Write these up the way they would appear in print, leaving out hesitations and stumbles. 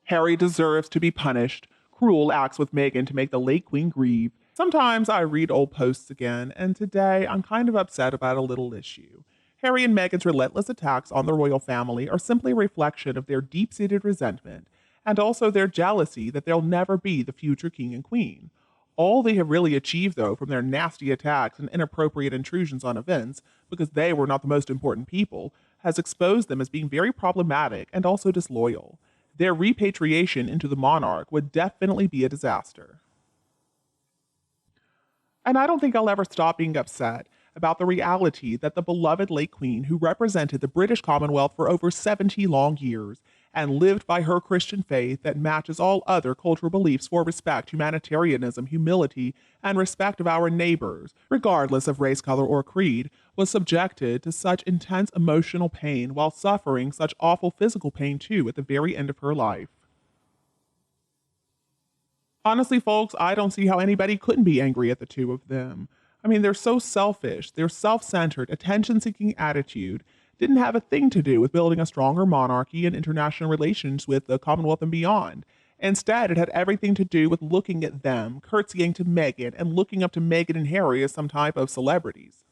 Harry deserves to be punished. Cruel acts with Meghan to make the late Queen grieve. Sometimes I read old posts again, and today I'm kind of upset about a little issue. Harry and Meghan's relentless attacks on the royal family are simply a reflection of their deep-seated resentment, and also their jealousy that they'll never be the future king and queen. All they have really achieved, though, from their nasty attacks and inappropriate intrusions on events, because they were not the most important people, has exposed them as being very problematic and also disloyal. Their repatriation into the monarch would definitely be a disaster. And I don't think I'll ever stop being upset about the reality that the beloved late Queen, who represented the British Commonwealth for over 70 long years and lived by her Christian faith that matches all other cultural beliefs for respect, humanitarianism, humility, and respect of our neighbors, regardless of race, color, or creed, was subjected to such intense emotional pain while suffering such awful physical pain too at the very end of her life. Honestly, folks, I don't see how anybody couldn't be angry at the two of them. I mean, they're so selfish, their self-centered, attention-seeking attitude didn't have a thing to do with building a stronger monarchy and international relations with the Commonwealth and beyond. Instead, it had everything to do with looking at them, curtsying to Meghan, and looking up to Meghan and Harry as some type of celebrities.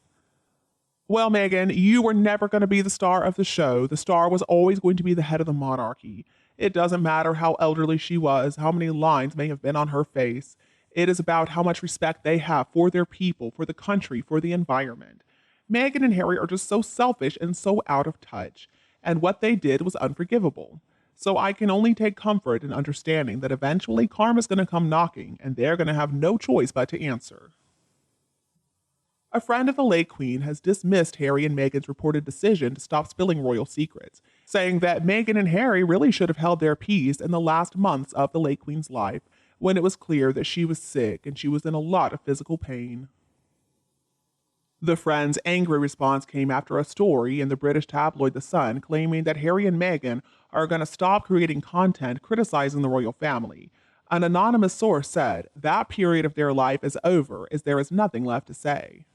Well, Meghan, you were never going to be the star of the show. The star was always going to be the head of the monarchy. It doesn't matter how elderly she was, how many lines may have been on her face. It is about how much respect they have for their people, for the country, for the environment. Meghan and Harry are just so selfish and so out of touch, and what they did was unforgivable. So I can only take comfort in understanding that eventually karma's going to come knocking, and they're going to have no choice but to answer. A friend of the late Queen has dismissed Harry and Meghan's reported decision to stop spilling royal secrets, saying that Meghan and Harry really should have held their peace in the last months of the late Queen's life, when it was clear that she was sick and she was in a lot of physical pain. The friend's angry response came after a story in the British tabloid The Sun claiming that Harry and Meghan are going to stop creating content criticizing the royal family. An anonymous source said that period of their life is over as there is nothing left to say.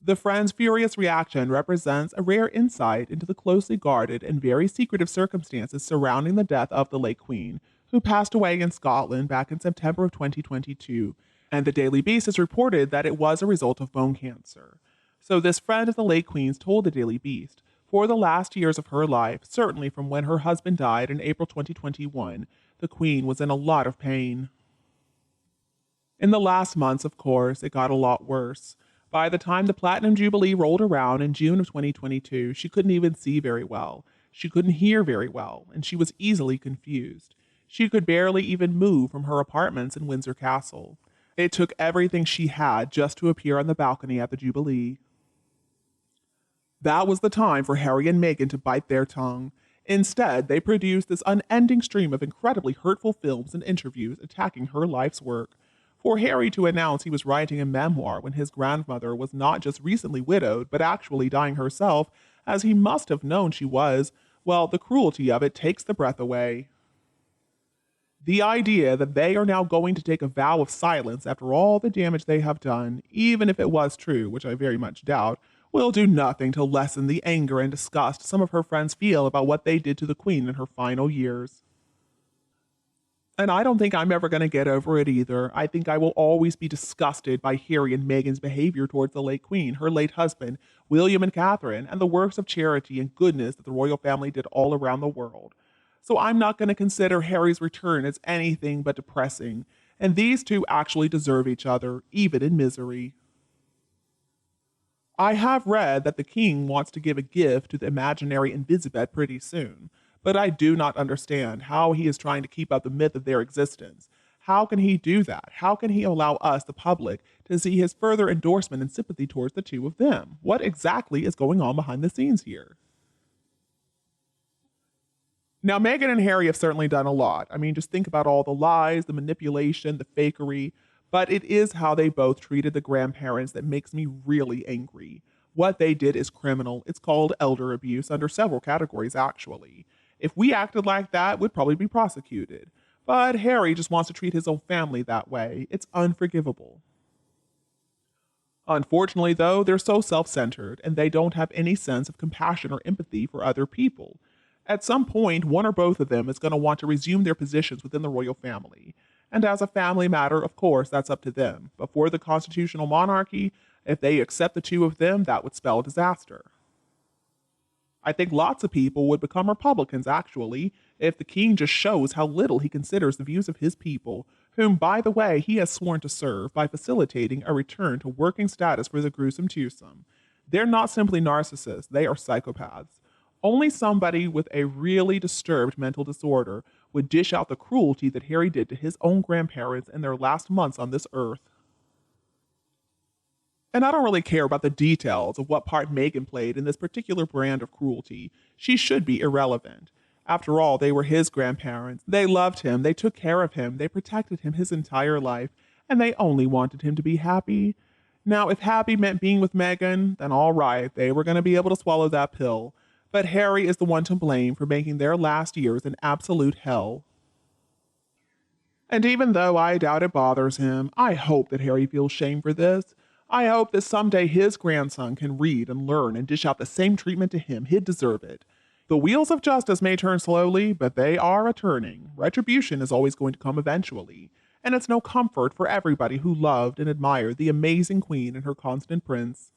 The friend's furious reaction represents a rare insight into the closely guarded and very secretive circumstances surrounding the death of the late Queen, who passed away in Scotland back in September of 2022, and the Daily Beast has reported that it was a result of bone cancer. So this friend of the late Queen's told the Daily Beast, for the last years of her life, certainly from when her husband died in April 2021, the Queen was in a lot of pain. In the last months, of course, it got a lot worse. By the time the Platinum Jubilee rolled around in June of 2022, she couldn't even see very well. She couldn't hear very well, and she was easily confused. She could barely even move from her apartments in Windsor Castle. It took everything she had just to appear on the balcony at the Jubilee. That was the time for Harry and Meghan to bite their tongue. Instead, they produced this unending stream of incredibly hurtful films and interviews attacking her life's work. For Harry to announce he was writing a memoir when his grandmother was not just recently widowed, but actually dying herself, as he must have known she was, well, the cruelty of it takes the breath away. The idea that they are now going to take a vow of silence after all the damage they have done, even if it was true, which I very much doubt, will do nothing to lessen the anger and disgust some of her friends feel about what they did to the Queen in her final years. And I don't think I'm ever going to get over it either. I think I will always be disgusted by Harry and Meghan's behavior towards the late Queen, her late husband, William and Catherine, and the works of charity and goodness that the royal family did all around the world. So I'm not going to consider Harry's return as anything but depressing, and these two actually deserve each other, even in misery. I have read that the king wants to give a gift to the imaginary Invisibet pretty soon, but I do not understand how he is trying to keep up the myth of their existence. How can he do that? How can he allow us, the public, to see his further endorsement and sympathy towards the two of them? What exactly is going on behind the scenes here? Now, Meghan and Harry have certainly done a lot. I mean, just think about all the lies, the manipulation, the fakery. But it is how they both treated the grandparents that makes me really angry. What they did is criminal. It's called elder abuse under several categories, actually. If we acted like that, we'd probably be prosecuted. But Harry just wants to treat his own family that way. It's unforgivable. Unfortunately, though, they're so self-centered, and they don't have any sense of compassion or empathy for other people. At some point, one or both of them is going to want to resume their positions within the royal family. And as a family matter, of course, that's up to them. But for the constitutional monarchy, if they accept the two of them, that would spell disaster. I think lots of people would become Republicans, actually, if the king just shows how little he considers the views of his people, whom, by the way, he has sworn to serve by facilitating a return to working status for the gruesome twosome. They're not simply narcissists, they are psychopaths. Only somebody with a really disturbed mental disorder would dish out the cruelty that Harry did to his own grandparents in their last months on this earth. And I don't really care about the details of what part Meghan played in this particular brand of cruelty. She should be irrelevant. After all, they were his grandparents. They loved him, they took care of him, they protected him his entire life, and they only wanted him to be happy. Now, if happy meant being with Meghan, then all right, they were going to be able to swallow that pill. But Harry is the one to blame for making their last years an absolute hell. And even though I doubt it bothers him, I hope that Harry feels shame for this. I hope that someday his grandson can read and learn and dish out the same treatment to him. He'd deserve it. The wheels of justice may turn slowly, but they are a-turning. Retribution is always going to come eventually. And it's no comfort for everybody who loved and admired the amazing queen and her constant prince.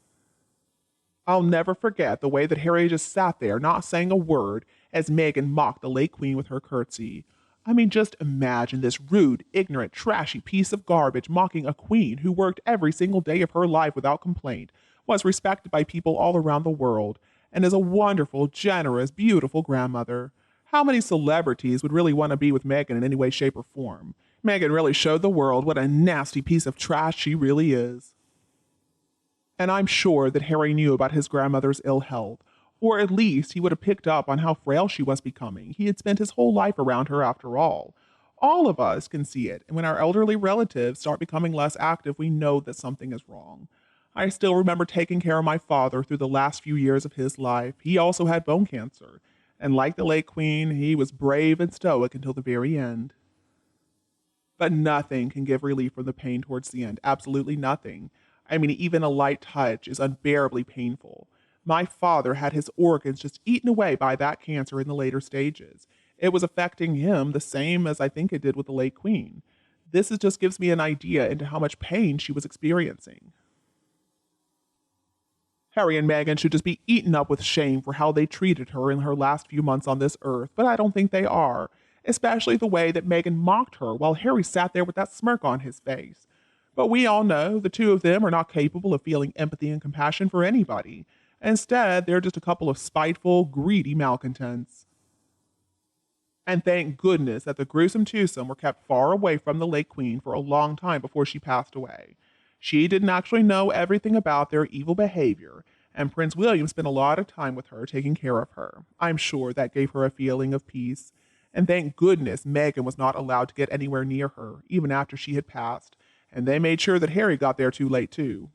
I'll never forget the way that Harry just sat there not saying a word as Meghan mocked the late queen with her curtsy. I mean, just imagine this rude, ignorant, trashy piece of garbage mocking a queen who worked every single day of her life without complaint, was respected by people all around the world, and is a wonderful, generous, beautiful grandmother. How many celebrities would really want to be with Meghan in any way, shape, or form? Meghan really showed the world what a nasty piece of trash she really is. And I'm sure that Harry knew about his grandmother's ill health, or at least he would have picked up on how frail she was becoming. He had spent his whole life around her after all. All of us can see it, and when our elderly relatives start becoming less active, we know that something is wrong. I still remember taking care of my father through the last few years of his life. He also had bone cancer, and like the late queen, he was brave and stoic until the very end. But nothing can give relief from the pain towards the end, absolutely nothing. I mean, even a light touch is unbearably painful. My father had his organs just eaten away by that cancer in the later stages. It was affecting him the same as I think it did with the late queen. Just gives me an idea into how much pain she was experiencing. Harry and Meghan should just be eaten up with shame for how they treated her in her last few months on this earth, but I don't think they are, especially the way that Meghan mocked her while Harry sat there with that smirk on his face. But we all know the two of them are not capable of feeling empathy and compassion for anybody. Instead, they're just a couple of spiteful, greedy malcontents. And thank goodness that the gruesome twosome were kept far away from the late queen for a long time before she passed away. She didn't actually know everything about their evil behavior, and Prince William spent a lot of time with her, taking care of her. I'm sure that gave her a feeling of peace. And thank goodness Meghan was not allowed to get anywhere near her, even after she had passed. And they made sure that Harry got there too late, too.